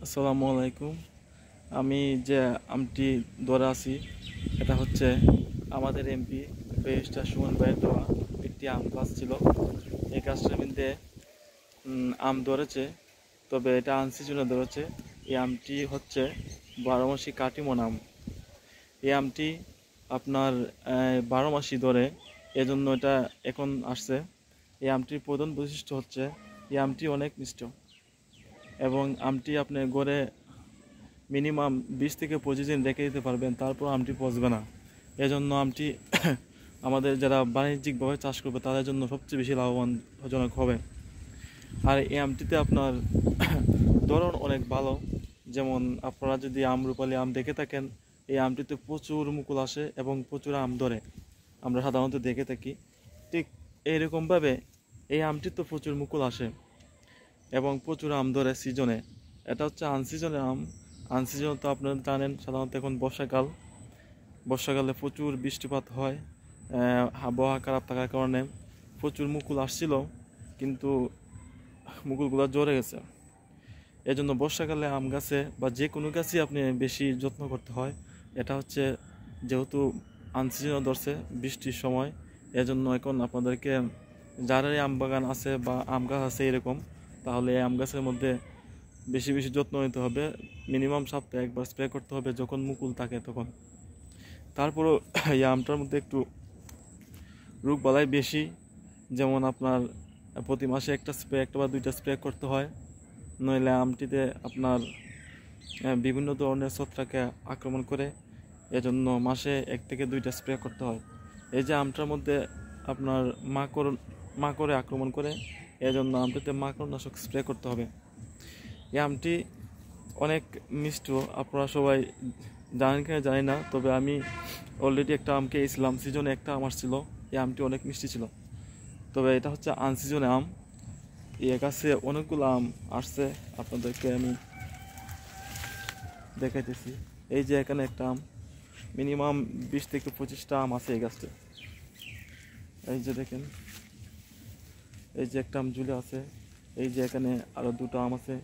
আসসালামু আলাইকুম। আমি যে আমটি ধরে আছি এটা হচ্ছে আমাদের এমপি ব্যারিস্টার সুমন ভাইয়ের দেওয়া একটি আম গাছ ছিল। এই গাছটার মধ্যে আম ধরেছে, তবে এটা আনসিজনে ধরেছে। এই আমটি হচ্ছে 12 মাসি কাটিমন আম। এই আমটি আপনার 12 মাসই ধরে, এজন্য এটা এখন আসছে। এই আমটির প্রধান বৈশিষ্ট্য হচ্ছে এই আমটি অনেক মিষ্ট এবং আমটি আপনি গড়ে মিনিমাম 20 থেকে 25 দিন রেখে দিতে পারবেন, তারপর আমটি পচবে না। এজন্য আমটি আমাদের যারা বাণিজ্যিকভাবে চাষ করবে তাদের জন্য সবচেয়ে বেশি লাভবানজনক হবে। আর এই আমটিতে আপনার ধরন অনেক ভালো। যেমন আপনারা যদি আমরুপালি আম দেখে থাকেন, এই আমটিতে প্রচুর মুকুল আসে এবং প্রচুর আম ধরে, আমরা সাধারণত দেখে থাকি। ঠিক এইরকমভাবে এই আমটিতে প্রচুর মুকুল আসে এবং প্রচুর আম ধরে সিজনে। এটা হচ্ছে আনসিজনের আম। আনসিজন তো আপনারা জানেন, সাধারণত এখন বর্ষাকালে প্রচুর বৃষ্টিপাত হয়। আবহাওয়া খারাপ থাকার কারণে প্রচুর মুকুল আসছিল, কিন্তু মুকুলগুলো ঝরে গেছে। এজন্য বর্ষাকালে আম গাছে বা যে কোনো গাছই আপনি বেশি যত্ন করতে হয়। এটা হচ্ছে যেহেতু আনসিজনে ধরছে বৃষ্টির সময়, এজন্য এখন আপনাদেরকে যারাই আম বাগান আছে বা আম গাছ আছে এরকম, তাহলে এই আম গাছের মধ্যে বেশি বেশি যত্ন নিতে হবে। মিনিমাম সপ্তাহে একবার স্প্রে করতে হবে যখন মুকুল থাকে তখন। তারপরও এই আমটার মধ্যে একটু রোগবালাই বেশি, যেমন আপনার প্রতি মাসে একটা বা দুইটা স্প্রে করতে হয়, নইলে আমটিতে আপনার বিভিন্ন ধরনের ছত্রাকে আক্রমণ করে। এজন্য মাসে 1 থেকে 2টা স্প্রে করতে হয়। এই যে আমটার মধ্যে আপনার মাকড়ে আক্রমণ করে, এজন্য আমটিতে মাকড়নাশক স্প্রে করতে হবে। এই আমটি অনেক মিষ্টি, আপনারা সবাই জানেন কিনা জানি না, তবে আমি অলরেডি একটা আম খেয়েছিলাম। সিজনে একটা আম আসছিল, এই আমটি অনেক মিষ্টি ছিল। তবে এটা হচ্ছে আনসিজনে আম। এই গাছে অনেকগুলো আম আসছে, আপনাদেরকে আমি দেখাইতেছি। এই যে এখানে একটা আম, মিনিমাম 20 থেকে 25টা আম আছে এই গাছটা। এই যে দেখেন, এই যে একটা আম ঝুলে আছে। এই যে এখানে আরো 2টা আম আছে।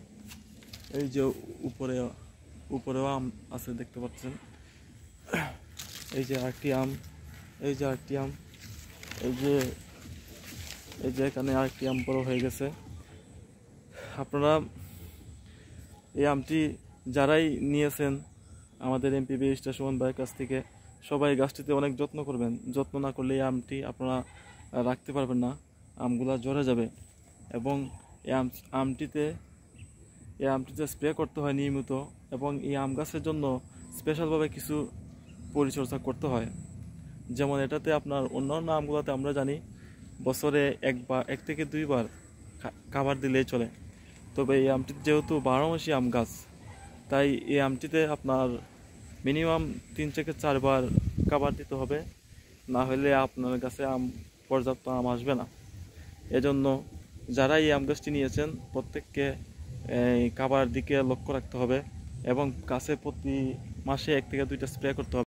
এই যে উপরেও আম আছে, দেখতে পাচ্ছেন। এই যে আরেকটি আম, এই যে আরেকটি আম, এই যে এখানে আরেকটি আম বড় হয়ে গেছে। আপনারা এই আমটি যারাই নিয়েছেন আমাদের এমপি ব্যারিস্টার সুমন ভাইয়ের কাছ থেকে, সবাই গাছটিতে অনেক যত্ন করবেন। যত্ন না করলে এই আমটি আপনারা রাখতে পারবেন না, আমগুলা ঝরে যাবে। এবং এই আমটিতে স্প্রে করতে হয় নিয়মিত, এবং এই আম গাছের জন্য স্পেশালভাবে কিছু পরিচর্যা করতে হয়। যেমন এটাতে আপনার অন্যান্য আমগুলোতে আমরা জানি বছরে 1 থেকে 2বার খাবার দিলেই চলে, তবে এই আমটি যেহেতু 12 মাসি আম গাছ, তাই এই আমটিতে আপনার মিনিমাম 3 থেকে 4বার খাবার দিতে হবে, না হলে আপনার কাছে পর্যাপ্ত আম আসবে না। এজন্য যারা এই আম গাছটি নিয়েছেন প্রত্যেককে এই খাবার দিকে লক্ষ্য রাখতে হবে এবং গাছে প্রতি মাসে 1 থেকে 2টা স্প্রে করতে হবে।